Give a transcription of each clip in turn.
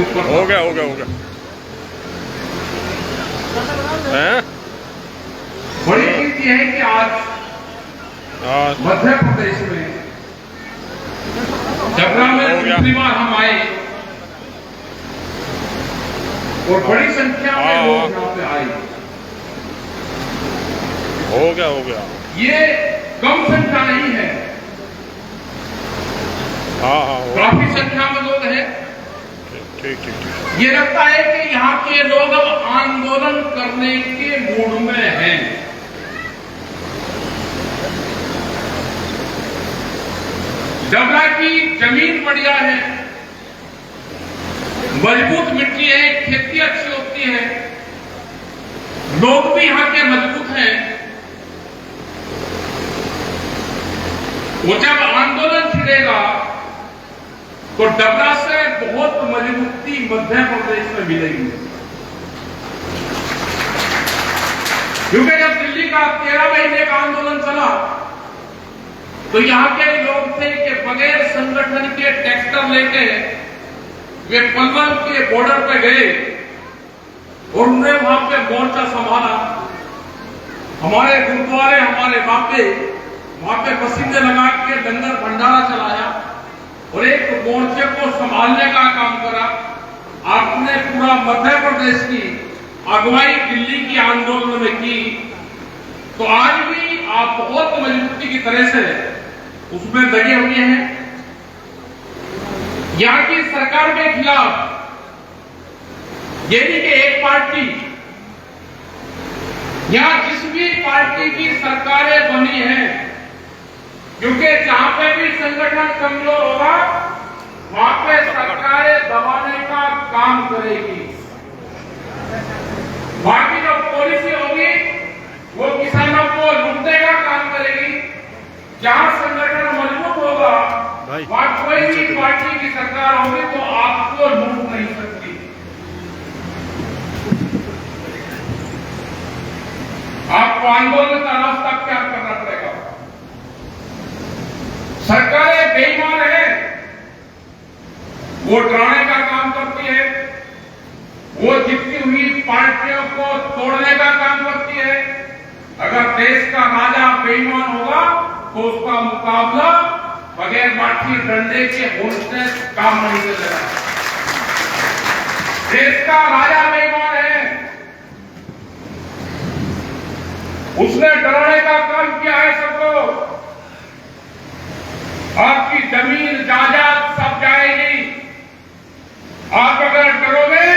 ऊपर हो गया हैं? बड़ी चीज यह है कि आज मध्य प्रदेश में जबरा में दूसरी बार हम आए और बड़ी संख्या में लोग यहाँ पे आए। हो गया ये कम संख्या नहीं है, हाँ काफी संख्या में लोग हैं। ठीक। ये लगता है कि यहाँ के लोग अब आंदोलन करने के मूड में हैं। डबरा की जमीन बढ़िया है, मजबूत मिट्टी है, खेती अच्छी होती है, लोग भी यहाँ के मजबूत हैं। वो जब आंदोलन छिड़ेगा तो डबरा से बहुत मजबूती मध्य प्रदेश में मिलेगी, क्योंकि जब दिल्ली का 13 महीने का आंदोलन चला तो यहां के लोग थे कि बगैर संगठन के ट्रैक्टर लेके वे पलवल के बॉर्डर पे गए और उन्होंने वहां पे मोर्चा संभाला। हमारे गुरुद्वारे, हमारे बापे वहां पे पसीने लगा के लंगर भंडारा चलाया और एक मोर्चे को संभालने का काम करा। आपने पूरा मध्य प्रदेश की अगुवाई दिल्ली की आंदोलन में की, तो आज भी आप बहुत मजबूती की तरह से उसमें लगे हुए हैं। यहां की सरकार के खिलाफ ये नहीं कि एक पार्टी, यहां जिस भी पार्टी की सरकारें बनी हैं, क्योंकि जहां पे भी संगठन कमजोर होगा वहां पे सरकारें दबाने का काम करेगी। वहां की जो पॉलिसी होगी वो किसानों को लूटने का काम करेगी। जहां संगठन मजबूत होगा वहां कोई भी पार्टी की सरकार होगी तो आपको लूट नहीं सकती। आपको आंदोलन का रास्ता अख्तियार करना पड़ेगा। सरकारें बेईमान है, वो डराने का काम करती है, वो जीतती हुई पार्टियों को तोड़ने का काम करती है। अगर देश का राजा बेईमान होगा तो उसका मुकाबला बगैर लाठी डंडे के होने काम नहीं चलेगा। देश का राजा बेईमान है, उसने डराने का काम किया है सबको। आपकी जमीन जायदाद सब जाएगी। आप अगर डरोगे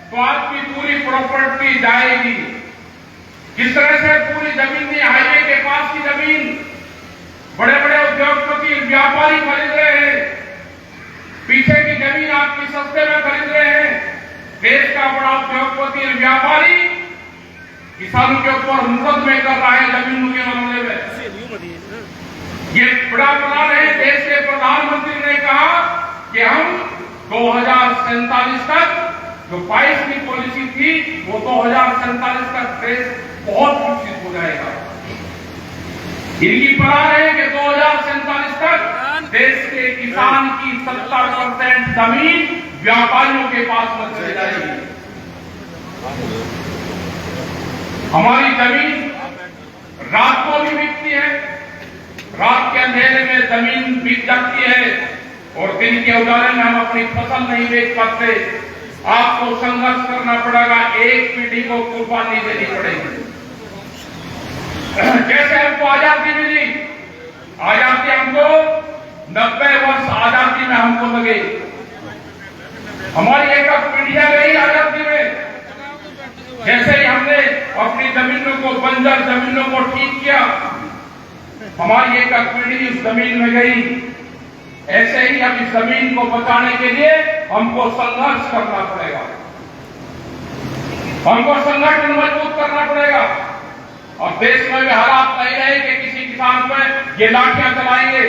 तो आपकी पूरी प्रॉपर्टी जाएगी। किस तरह से पूरी जमीन नहीं, हाईवे के पास की जमीन बड़े बड़े उद्योगपति व्यापारी खरीद रहे हैं, पीछे की जमीन आपकी सस्ते में खरीद रहे हैं। देश का बड़ा उद्योगपति व्यापारी किसानों के ऊपर मुकदमे कर रहा है जमीनों के मामले में। ये बड़ा प्लान है। देश के प्रधानमंत्री ने कहा कि हम 2047 तक जो 22 की पॉलिसी थी वो 2047 तक देश बहुत विकसित हो जाएगा। इनकी प्लान है कि 2047 तक देश के किसान की 70% जमीन व्यापारियों के पास में चली जाएगी। हमारी जमीन रात को भी बिकती है, रात के अंधेरे में जमीन बिक जाती है और दिन के उजाले में हम अपनी फसल नहीं बेच पाते। आपको संघर्ष करना पड़ेगा, एक पीढ़ी को कुर्बानी देनी पड़ेगी। जैसे हमको आजादी मिली, आजादी हमको 90 वर्ष आजादी में हमको लगे, हमारी एक पीढ़ियां गई आजादी में। जैसे ही हमने अपनी जमीनों को, बंजर जमीनों को ठीक किया, हमारी एक पीढ़ी उस जमीन में गई। ऐसे ही अब इस जमीन को बचाने के लिए हमको संघर्ष करना पड़ेगा, हमको संगठन मजबूत करना पड़ेगा। और देश में भी हालात नहीं रहे कि किसी किसान पर ये लाठियां चलाएंगे,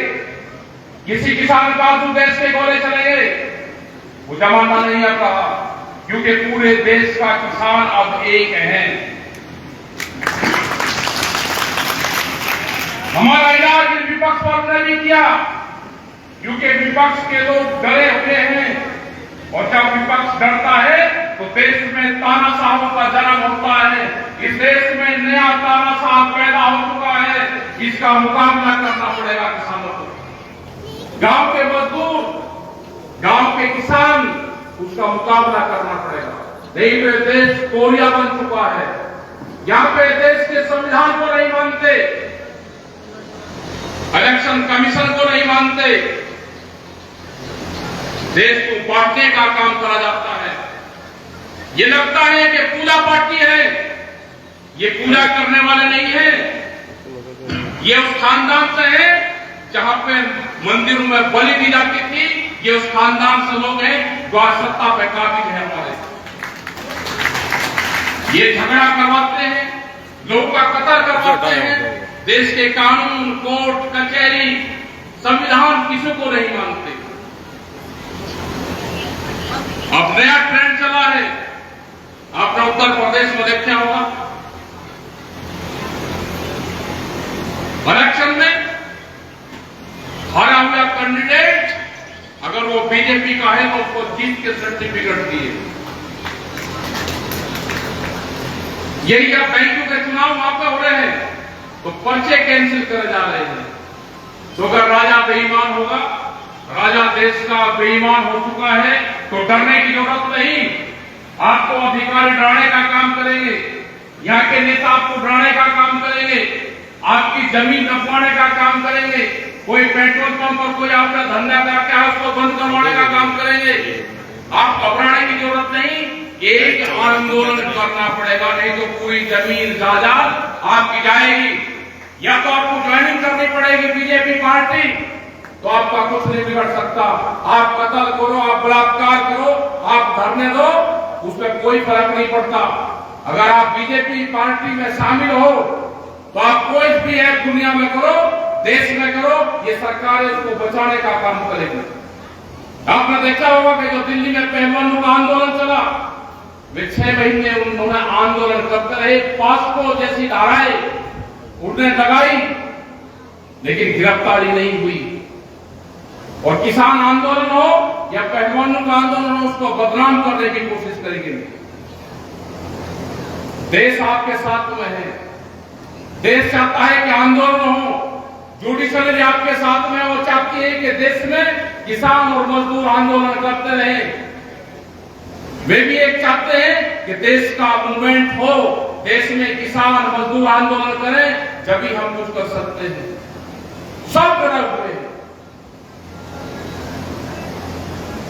किसी किसान का आंसू देश के गोले चलेंगे। वो जमाना नहीं अब रहा, क्योंकि पूरे देश का किसान अब एक है। हमारा इलाज विपक्ष वालों ने भी किया, क्योंकि विपक्ष के लोग डरे हुए हैं और जब विपक्ष डरता है तो देश में तानाशाहों का जन्म होता है। इस देश में नया तानाशाह पैदा हो चुका है, इसका मुकाबला करना पड़ेगा किसानों को। गांव के मजदूर, गांव के किसान, उसका मुकाबला करना पड़ेगा। नहीं तो देश कोरिया बन चुका है। यहाँ पे देश के संविधान को नहीं मानते, इलेक्शन कमीशन को नहीं मानते, देश को बांटने का काम करा जाता है। ये लगता है कि पूजा पार्टी है, ये पूजा करने वाले नहीं है। ये उस खानदान से है जहां पे मंदिरों में बलि दी जाती थी। ये उस खानदान से लोग हैं जो आज सत्ता पे काबिज है हमारे। ये झगड़ा करवाते हैं, लोगों का कत्ल करवाते हैं। देश के कानून, कोर्ट, कचहरी, संविधान किसी को नहीं मानते। अब नया ट्रेंड चला है, आपने उत्तर प्रदेश में देखा होगा। इलेक्शन में हारा हुआ कैंडिडेट अगर वो बीजेपी का है तो उसको जीत के सर्टिफिकेट दिए। यही अब बैंकों के चुनाव वहां पे हो रहे हैं तो पर्चे कैंसिल करे जा रहे हैं। तो अगर राजा बेईमान होगा, राजा देश का बेईमान हो चुका है तो डरने की जरूरत नहीं। आपको अधिकारी डराने का काम करेंगे, यहाँ के नेता आपको डराने का काम करेंगे, आपकी जमीन नपवाने का काम करेंगे, कोई पेट्रोल पंप पर कोई आपका धंधा करके है उसको बंद करवाने का काम करेंगे। आप घबराने की जरूरत नहीं, एक आंदोलन करना पड़ेगा, नहीं तो पूरी जमीन जायदाद आपकी जाएगी। या तो आपको ज्वाइनिंग करनी पड़ेगी बीजेपी पार्टी, तो आपका कुछ नहीं बिगड़ सकता। आप कत्ल करो, आप बलात्कार करो, आप धरने दो, उसमें कोई फर्क नहीं पड़ता। अगर आप बीजेपी पार्टी में शामिल हो तो आप कोई भी है दुनिया में करो, देश में करो, ये सरकार उसको बचाने का काम करेगी। आपने देखा होगा कि जो दिल्ली में पहलवानों का आंदोलन चला, वे 6 महीने उन्होंने आंदोलन करते रहे, पास्को जैसी धाराएं उन्होंने लगाई, लेकिन गिरफ्तारी नहीं हुई। और किसान आंदोलन हो या पहलवानों का आंदोलन हो, उसको बदनाम करने की कोशिश करेंगे। देश आपके साथ में है, देश चाहता है कि आंदोलन हो, जुडिशरी आपके साथ में, वो चाहती है कि देश में किसान और मजदूर आंदोलन करते रहे। वे भी एक चाहते हैं कि देश का मूवमेंट हो, देश में किसान मजदूर आंदोलन करें, जब भी हम कुछ कर सकते हैं। सब डरे हुए हैं।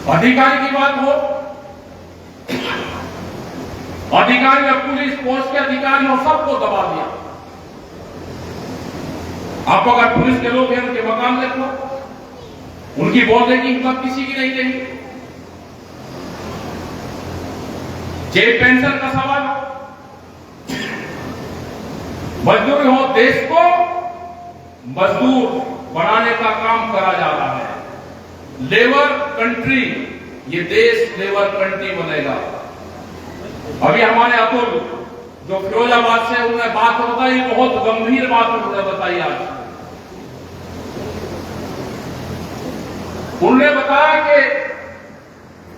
अधिकारी की बात हो, अधिकारी या पुलिस फोर्स के अधिकारी हो, सबको दबा दिया। आप अगर पुलिस के लोग हैं उनके मकान देखो, उनकी बोलने की हिम्मत किसी की नहीं रही। जेल पेंशन का सवाल, मजदूर हो, देश को मजदूर बनाने का काम करा जा रहा है। लेबर कंट्री, ये देश लेबर कंट्री बनेगा। अभी हमारे अतुल जो फिरोजाबाद से उन्होंने बात बताई, बहुत गंभीर बात उन्होंने बताई। आज उन्होंने बताया कि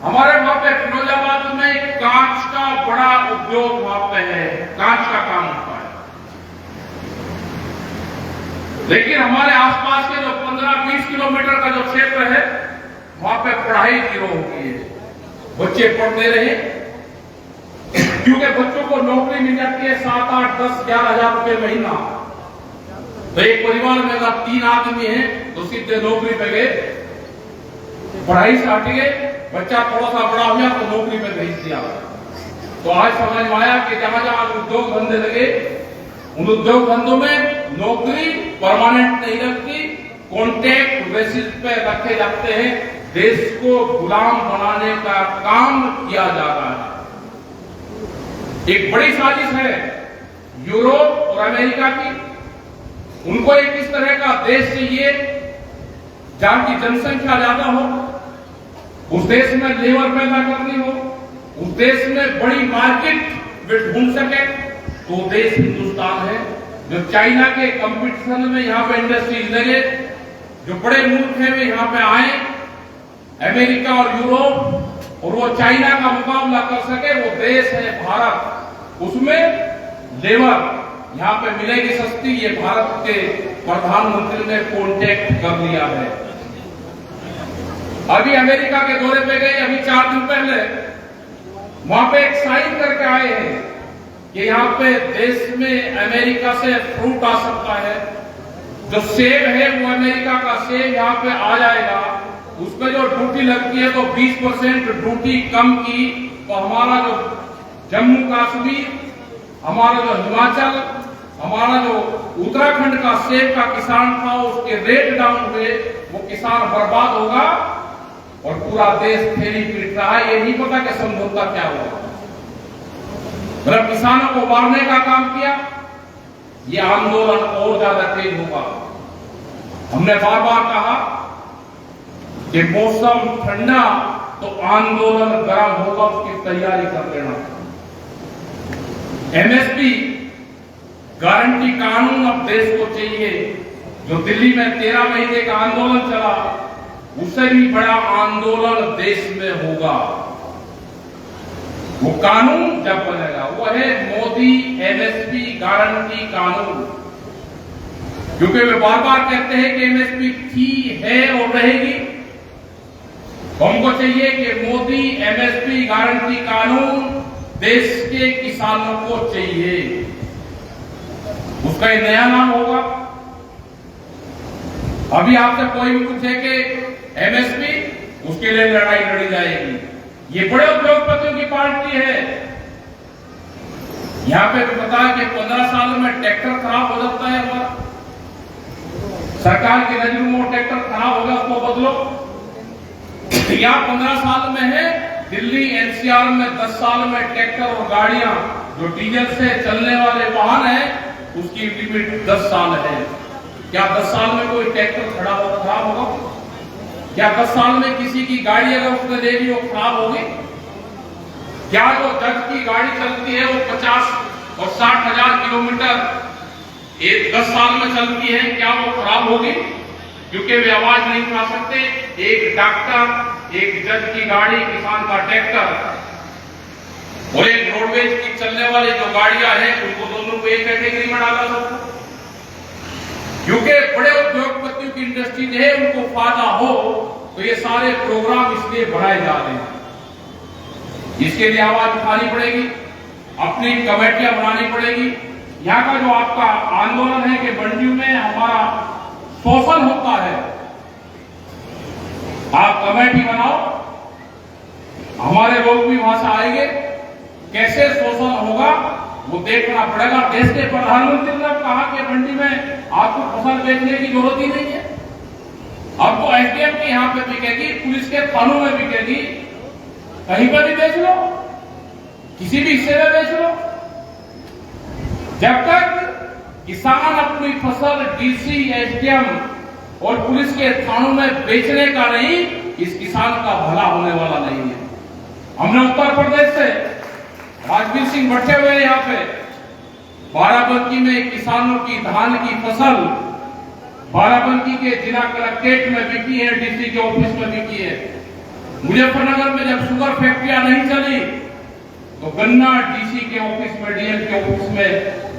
हमारे वहां पे फिरोजाबाद में कांच का बड़ा उद्योग वहां पे है, कांच का काम होता है। लेकिन हमारे आसपास के जो 15-20 किलोमीटर का जो क्षेत्र है, वहां पे पढ़ाई जीरो हो गई है। बच्चे पढ़ते रहे क्योंकि बच्चों को नौकरी मिल जाती है 7, 8, 10, 11 हजार रुपए महीना। तो एक परिवार में अगर 3 आदमी हैं तो सीधे नौकरी पे गए, पढ़ाई से हट गए, बच्चा थोड़ा सा बड़ा हुआ तो नौकरी पे भेज दिया। तो आज समझ में आया कि जहां जहां उद्योग धंधे लगे, उन उद्योग धंधों में नौकरी परमानेंट नहीं लगती, कॉन्ट्रैक्ट बेसिस पे रखे जाते हैं। देश को गुलाम बनाने का काम किया जा रहा है। एक बड़ी साजिश है यूरोप और अमेरिका की। उनको एक इस तरह का देश चाहिए जहां की जनसंख्या ज्यादा हो, उस देश में लेबर पैदा करनी हो, उस देश में बड़ी मार्केट ढूंढ सके, तो देश हिंदुस्तान है। जो चाइना के कंपटीशन में यहाँ पे इंडस्ट्रीज लगे, जो बड़े मुल्क हैं वे यहाँ पे आए, अमेरिका और यूरोप और वो चाइना का मुकाबला कर सके, वो देश है भारत। उसमें लेबर यहाँ पे मिलेगी सस्ती। ये भारत के प्रधानमंत्री ने कॉन्टेक्ट कर लिया है। अभी अमेरिका के दौरे पे गए, अभी 4 दिन पहले वहां पे एक साइन करके आए हैं कि यहाँ पे देश में अमेरिका से फ्रूट आ सकता है। जो सेब है वो अमेरिका का सेब यहाँ पे आ जाएगा। उसमें जो ड्यूटी लगती है तो 20% ड्यूटी कम की, तो हमारा जो जम्मू कश्मीर, हमारा जो हिमाचल, हमारा जो उत्तराखंड का सेब का किसान था, उसके रेट डाउन हुए, वो किसान बर्बाद होगा और पूरा देश थैली पीट रहा है। ये नहीं पता कि समझौता क्या हुआ। मतलब किसानों को मारने का काम किया, ये आंदोलन और ज्यादा तेज होगा। हमने बार बार कहा कि मौसम ठंडा तो आंदोलन गर्म होगा, उसकी तैयारी कर लेना। एमएसपी गारंटी कानून अब देश को चाहिए। जो दिल्ली में 13 महीने का आंदोलन चला, उससे भी बड़ा आंदोलन देश में होगा। वो कानून जब बनेगा, वो है मोदी एमएसपी गारंटी कानून। क्योंकि वे बार बार कहते हैं कि एमएसपी थी, है और रहेगी। हमको चाहिए कि मोदी एमएसपी गारंटी कानून देश के किसानों को चाहिए। उसका एक नया नाम होगा। अभी आपसे कोई भी पूछे कि एमएसपी, उसके लिए लड़ाई लड़ी जाएगी। ये बड़े उद्योगपतियों की पार्टी है। यहां पे भी पता है कि 15 साल में ट्रैक्टर खराब हो जाता है हमारा। सरकार की नजर में वो ट्रैक्टर खराब हो गया, उसको बदलो। या 15 साल में है, दिल्ली एनसीआर में 10 साल में ट्रैक्टर और गाड़ियां जो डीजल से चलने वाले वाहन है, उसकी लिमिट 10 साल है। क्या 10 साल में कोई ट्रैक्टर खराब होगा? क्या 10 साल में किसी की गाड़ी अगर उसने ले ली वो खराब होगी? क्या जो जज की गाड़ी चलती है वो 50 और 60 हजार किलोमीटर 10 साल में चलती है, क्या वो खराब होगी? क्योंकि वे आवाज नहीं उठा सकते। एक डॉक्टर, एक जज की गाड़ी, किसान का ट्रैक्टर और एक रोडवेज की चलने वाली जो गाड़ियां हैं, उनको दोनों को एक कैटेगरी में डाला सकता। क्योंकि बड़े उद्योगपतियों की इंडस्ट्री है, उनको फायदा हो, तो ये सारे प्रोग्राम इसलिए बढ़ाए जा रहे हैं। इसके लिए आवाज उठानी पड़ेगी, अपनी कमेटियां बनानी पड़ेगी। यहाँ का जो आपका आंदोलन है कि मंडियों में हमारा शोषण होता है, आप कमेटी बनाओ, हमारे लोग भी वहां से आएंगे। कैसे शोषण होगा वो देखना पड़ेगा। देश के प्रधानमंत्री ने कहा कि मंडी में आपको फसल बेचने की जरूरत ही नहीं है। अब तो एसडीएम की यहाँ पे बिकेगी, पुलिस के थानों में बिकेगी, कहीं पर भी बेच लो, किसी भी हिस्से में बेच लो। जब तक किसान अपनी फसल डीसी, एसडीएम और पुलिस के थानों में बेचने का नहीं, इस किसान का भला होने वाला नहीं है। हमने उत्तर प्रदेश से राजवीर सिंह बैठे हुए यहाँ पे, बाराबंकी में किसानों की धान की फसल बाराबंकी के जिला कलेक्ट्रेट में बिकी है, डीसी के ऑफिस में बिकी है। मुजफ्फरनगर में जब शुगर फैक्ट्रियां नहीं चली तो गन्ना डीसी के ऑफिस में, डीएम के ऑफिस में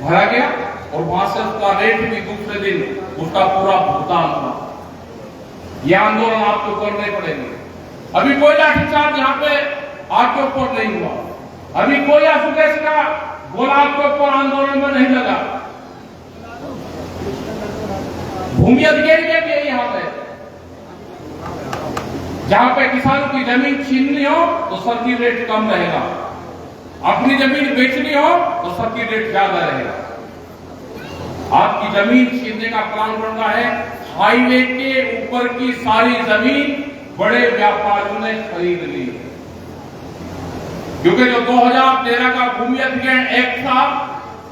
भरा गया और वहां से उसका रेट भी दूसरे दिन उसका पूरा भुगतान हुआ। यह आंदोलन आपको करने पड़ेंगे। अभी कोई लाठीचार्ज यहाँ पे आपके ऊपर नहीं हुआ, अभी कोई असुकेश का गोला आपके ऊपर आंदोलन में नहीं लगा। भूमि अधिकारी के भी यहाँ पे, जहां पे किसानों की जमीन छीननी हो तो सर्किल रेट कम रहेगा, अपनी जमीन बेचनी हो तो सर्किल रेट ज्यादा रहेगा। आपकी जमीन छीनने का प्लान बन रहा है। हाईवे के ऊपर की सारी जमीन बड़े व्यापारियों ने खरीद ली, क्योंकि जो 2013 का भूमि अधिग्रहण एक्ट था,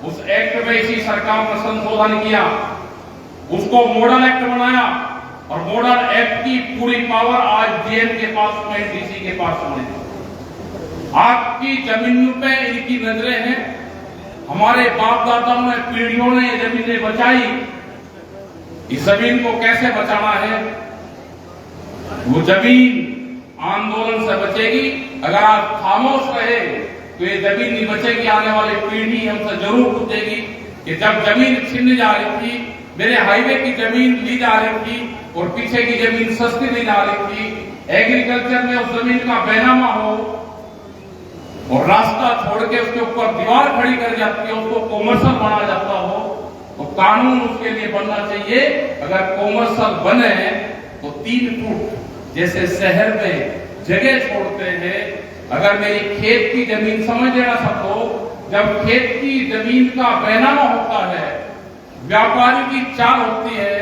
उस एक्ट में इसी सरकार ने संशोधन किया, उसको मॉडल एक्ट बनाया और मॉडल एक्ट की पूरी पावर आज डीएम के पास में, डीसी के पास में। आपकी जमीनों पे इनकी नजरें हैं। हमारे बाप दादाओं ने, पीढ़ियों ने ये जमीनें बचाई। इस जमीन को कैसे बचाना है? वो जमीन आंदोलन से बचेगी, अगर आप खामोश रहे तो ये जमीन नहीं बचेगी। आने वाली पीढ़ी हमसे जरूर पूछेगी कि जब जमीन छीन जा रही थी, मेरे हाईवे की जमीन ली जा रही थी और पीछे की जमीन सस्ती ली जा रही थी, एग्रीकल्चर में उस जमीन का बैनामा हो और रास्ता छोड़ के उसके ऊपर दीवार खड़ी कर जाती है, उसको कॉमर्शियल बनाया जाता हो, तो कानून उसके लिए बनना चाहिए। अगर कॉमर्शियल बने तो 3 फुट जैसे शहर में जगह छोड़ते हैं। अगर मेरी खेत की जमीन, समझ लेना सबको, जब खेत की जमीन का बैनामा होता है, व्यापारी की चाल होती है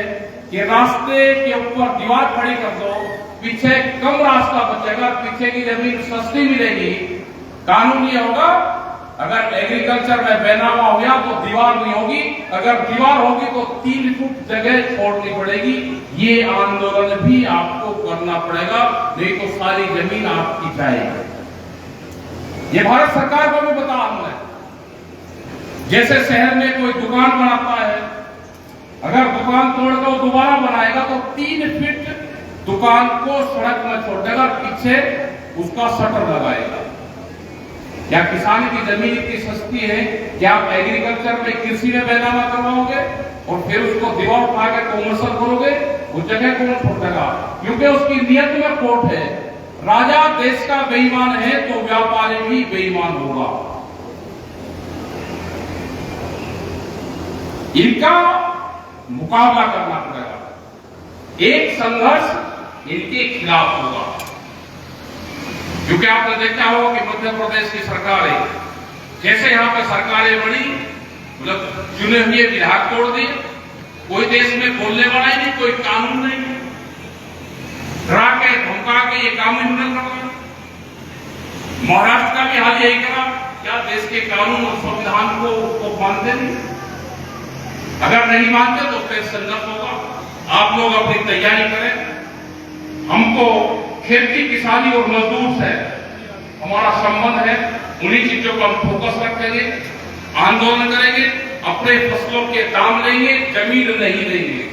कि रास्ते के ऊपर दीवार खड़ी कर दो, पीछे कम रास्ता बचेगा, पीछे की जमीन सस्ती मिलेगी। कानून ये होगा, अगर एग्रीकल्चर में बैनामा हो गया तो दीवार नहीं होगी, अगर दीवार होगी तो 3 फुट जगह छोड़नी पड़ेगी। ये आंदोलन भी आपको करना पड़ेगा, नहीं तो सारी जमीन आपकी जाएगी। ये भारत सरकार को भी बता हमने, जैसे शहर में कोई दुकान बनाता है, अगर दुकान तोड़कर दोबारा बनाएगा तो 3 फीट दुकान को सड़क में छोड़ देगा, पीछे उसका शटर लगाएगा। क्या किसान की जमीन इतनी सस्ती है कि आप एग्रीकल्चर में, कृषि में बैनामा करवाओगे और फिर उसको दीवार उठा के कॉमर्शियल करोगे? उस जगह कौन छोड़ देगा? क्योंकि उसकी नियत में खोट है। राजा देश का बेईमान है तो व्यापारी भी बेईमान होगा। इनका मुकाबला करना पड़ेगा, एक संघर्ष इनके खिलाफ होगा। क्योंकि आपने देखा होगा कि मध्य प्रदेश की सरकार है, जैसे यहां पर सरकारें बनी, मतलब चुने हुए विधायक तोड़ दिए, कोई देश में बोलने वाला ही नहीं, कोई कानून नहीं, डरा के धमका के ये काम ही नहीं कर रहा। महाराष्ट्र का भी हाल यही करा। क्या देश के कानून और संविधान को मानते नहीं? अगर नहीं मानते तो फिर संघर्ष होगा। आप लोग अपनी तैयारी करें। हमको खेती किसानी और मजदूर से हमारा संबंध है, उन्हीं चीजों को हम फोकस रखेंगे, आंदोलन करेंगे, अपने फसलों के दाम लेंगे, जमीन नहीं लेंगे।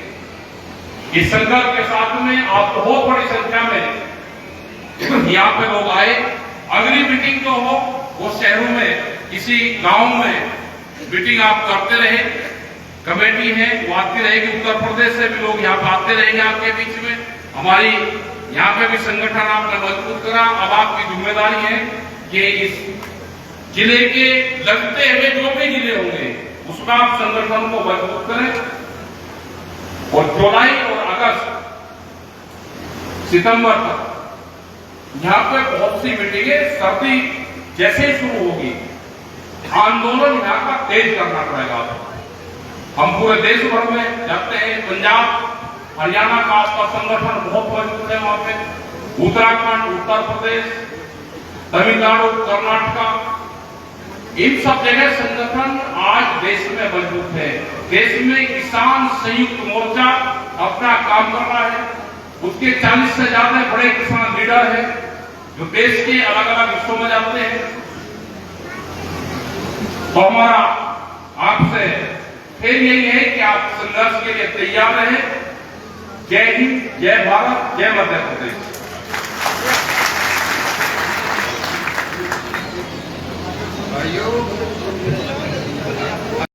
इस संकल्प के साथ में आप बहुत बड़ी संख्या में यहाँ पे लोग आए। अगली मीटिंग तो हो वो शहरों में, किसी गांव में मीटिंग आप करते रहे, कमेटी है वो आती रहेगी, उत्तर प्रदेश से भी लोग यहाँ पे आते रहेंगे आपके बीच में। हमारी यहाँ पे भी संगठन आपने मजबूत करा। अब आपकी जिम्मेदारी है कि इस जिले के लगते हुए जो भी जिले होंगे उसमें आप संगठन को मजबूत करें। और जुलाई और अगस्त सितंबर तक यहाँ पे बहुत सी मीटिंगें, सर्दी जैसे ही शुरू होगी आंदोलन यहाँ का तेज करना पड़ेगा। हम पूरे देश भर में जाते हैं, पंजाब हरियाणा का आपका संगठन बहुत मजबूत है, वहां पे उत्तराखंड, उत्तर प्रदेश, तमिलनाडु, कर्नाटका, इन सब जगह संगठन आज देश में मजबूत है। देश में किसान संयुक्त मोर्चा अपना काम कर रहा है, उसके 40 से ज्यादा बड़े किसान लीडर हैं जो देश के अलग अलग हिस्सों में जाते हैं। तो हमारा आपसे फिर यही है कि आप संघर्ष के लिए तैयार रहें। जय हिंद, जय भारत, जय मध्य प्रदेश।